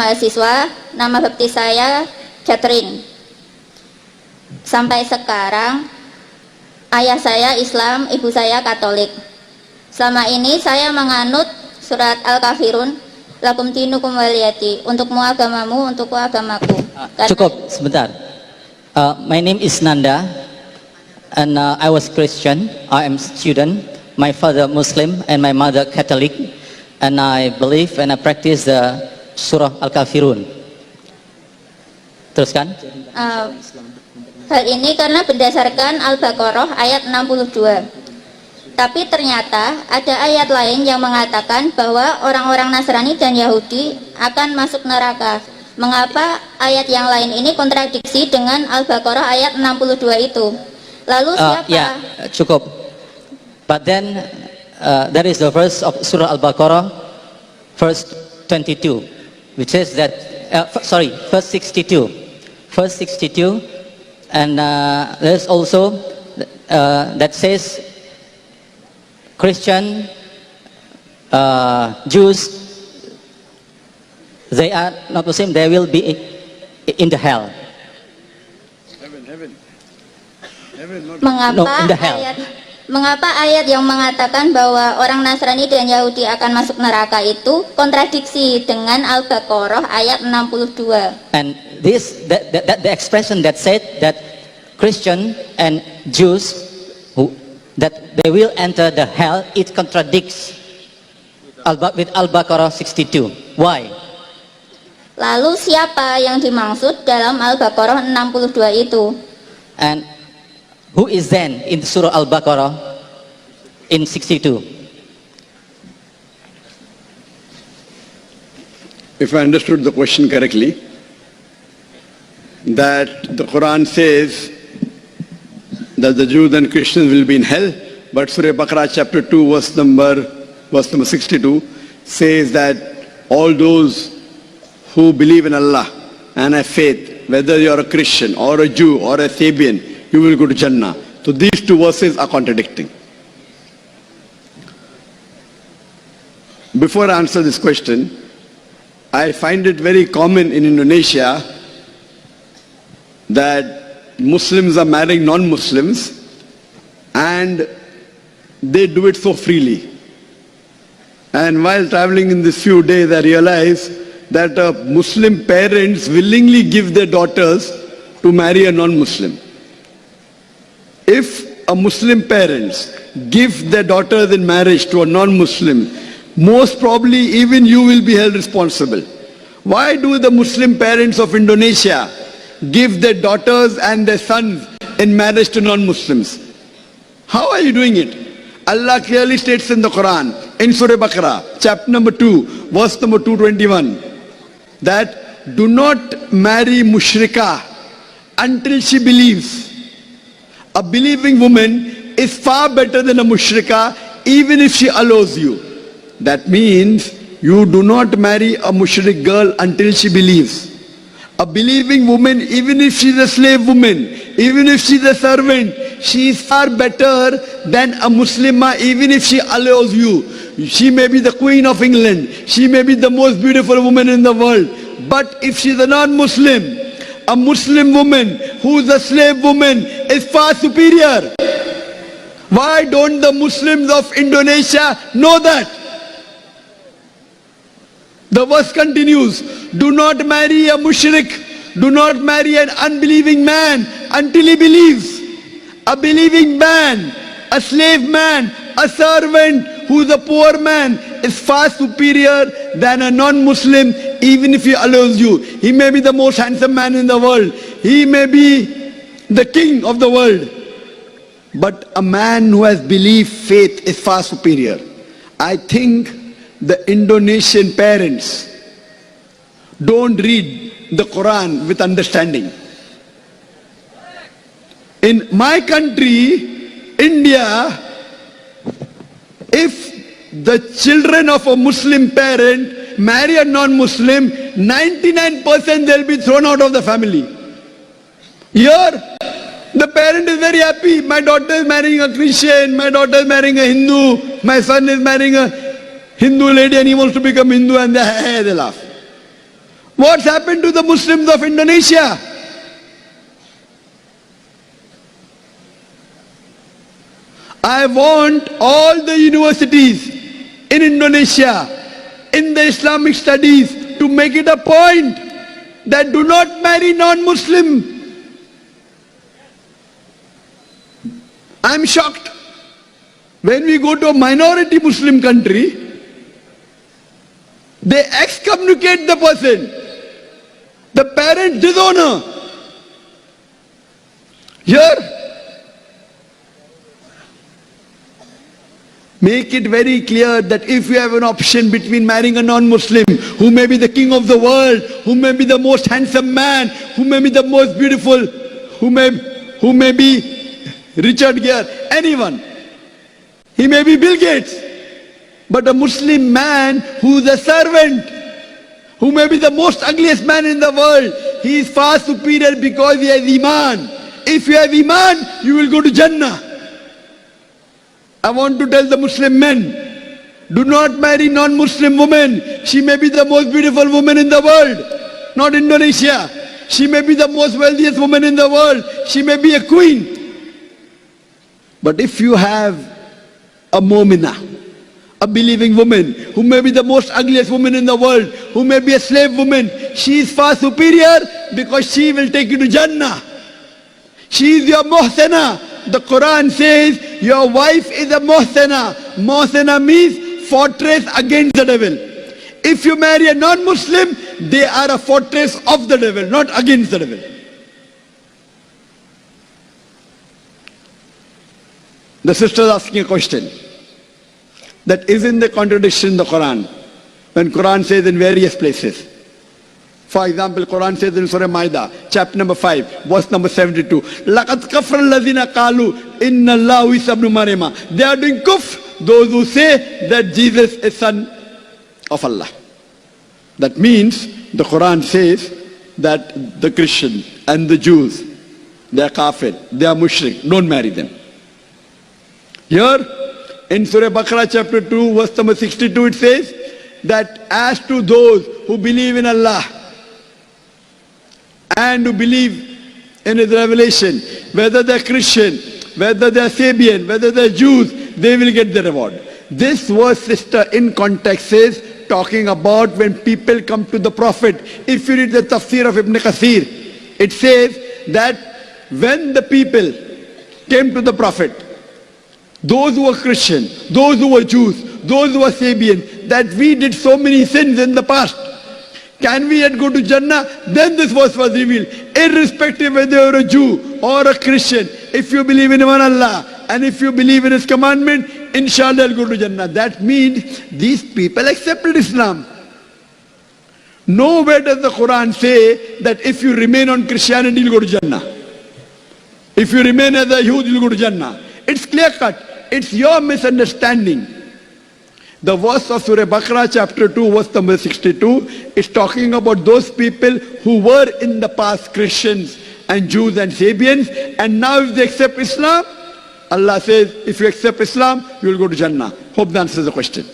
mahasiswa, nama baptis saya Catherine. Sampai sekarang ayah saya Islam, ibu saya Katolik. Selama ini saya menganut surat Al-Kafirun, lakum dinukum waliyati, untukmu agamamu, untukku agamaku. Cukup sebentar. My name is Nanda, and I was Christian. I am student. My father Muslim and my mother Catholic, and I believe and I practice the Surah Al-Kafirun. Teruskan. Hal ini karena berdasarkan Al-Baqarah ayat 62. Tapi ternyata ada ayat lain yang mengatakan bahwa orang-orang Nasrani dan Yahudi akan masuk neraka. Mengapa ayat yang lain ini kontradiksi dengan Al-Baqarah ayat 62 itu? Lalu siapa? Ya, cukup. But then there is the verse of Surah Al-Baqarah, verse 22, which says that, verse 62. Verse 62, and there's also that says Christian, Jews, they are not Muslim, they will be in the hell. Mengapa ayat yang mengatakan bahwa orang Nasrani dan Yahudi akan masuk neraka itu kontradiksi dengan Al-Baqarah ayat 62? And the expression that said that Christian and Jews that they will enter the hell, it contradicts with Al-Baqarah 62. Why? Lalu siapa yang dimaksud dalam Al-Baqarah 62 itu? And who is then in Surah Al-Baqarah in 62? If I understood the question correctly, that the Quran says that the Jews and Christians will be in hell, but Surah Baqarah chapter 2 verse number 62 says that all those who believe in Allah and have faith, whether you are a Christian or a Jew or a Sabian, you will go to Jannah. So these two verses are contradicting. Before I answer this question, I find it very common in Indonesia that Muslims are marrying non-Muslims and they do it so freely. And while traveling in these few days, I realized that Muslim parents willingly give their daughters to marry a non-Muslim. If a Muslim parents give their daughters in marriage to a non-Muslim, most probably even you will be held responsible. Why do the Muslim parents of Indonesia give their daughters and their sons in marriage to non-Muslims? How are you doing it? Allah clearly states in the Quran, in Surah Baqarah, chapter number 2, verse number 221, that do not marry mushrika until she believes. A believing woman is far better than a mushrika, even if she allows you. That means you do not marry a mushrik girl until she believes. A believing woman, even if she's a slave woman, even if she's a servant, she is far better than a Muslimah, even if she allows you. She may be the Queen of England, she may be the most beautiful woman in the world, but if she's a non-Muslim, a Muslim woman who is a slave woman is far superior. Why don't the Muslims of Indonesia know that? The verse continues, do not marry a mushrik, do not marry an unbelieving man until he believes. A believing man, a slave man, a servant who is a poor man is far superior than a non-Muslim, even if he allows you. He may be the most handsome man in the world. He may be the king of the world. But a man who has belief, faith is far superior. I think the Indonesian parents don't read the Quran with understanding. In my country, India, if the children of a Muslim parent marry a non-Muslim, 99% they'll be thrown out of the family. Here, the parent is very happy. My daughter is marrying a Christian, my daughter is marrying a Hindu, my son is marrying a Hindu lady and he wants to become Hindu, and they laugh. What's happened to the Muslims of Indonesia? I want all the universities in Indonesia, in the Islamic studies, to make it a point that do not marry non-Muslim. I'm shocked. When we go to a minority Muslim country, they excommunicate the person. The parents dishonor. Here, make it very clear that if you have an option between marrying a non-Muslim, who may be the king of the world, who may be the most handsome man, who may be the most beautiful, who may be Richard Gere, anyone. He may be Bill Gates. But a Muslim man who is a servant, who may be the most ugliest man in the world, he is far superior because he has Iman. If you have Iman, you will go to Jannah. I want to tell the Muslim men, do not marry non-Muslim women. She may be the most beautiful woman in the world, not Indonesia. She may be the most wealthiest woman in the world. She may be a queen. But if you have a mu'mina, a believing woman, who may be the most ugliest woman in the world, who may be a slave woman, she is far superior because she will take you to Jannah. She is your muhsana. The Quran says your wife is a muhsana. Muhsana means fortress against the devil. If you marry a non-Muslim, they are a fortress of the devil, not against the devil. The sister is asking a question that isn't the contradiction in the Quran, when Quran says in various places. For example, Quran says in Surah Maida, chapter number 5, verse number 72, لَقَدْ كَفْرَ الَّذِينَ قَالُوا إِنَّ اللَّهُ عِيسَى ابْنُ مَرْيَمَ. They are doing kufr, those who say that Jesus is son of Allah. That means the Quran says that the Christians and the Jews, they are kafir, they are mushrik, don't marry them. Here, in Surah Baqarah chapter 2, verse number 62, it says that as to those who believe in Allah and who believe in His revelation, whether they're Christian, whether they're Sabian, whether they're Jews, they will get the reward. This verse, sister, in context says, talking about when people come to the Prophet. If you read the tafsir of Ibn Kathir, it says that when the people came to the Prophet, those who were Christian, those who were Jews, those who were Sabian, that we did so many sins in the past, can we yet go to Jannah? Then this verse was revealed. Irrespective whether you're a Jew or a Christian, if you believe in one Allah and if you believe in His commandment, inshallah you'll go to Jannah. That means these people accepted Islam. Nowhere does the Quran say that if you remain on Christianity, you'll go to Jannah. If you remain as a Yahud, you'll go to Jannah. It's clear cut. It's your misunderstanding. The verse of Surah Baqarah chapter 2 verse number 62 is talking about those people who were in the past Christians and Jews and Sabians, and now if they accept Islam, Allah says if you accept Islam, you will go to Jannah. Hope that answers the question.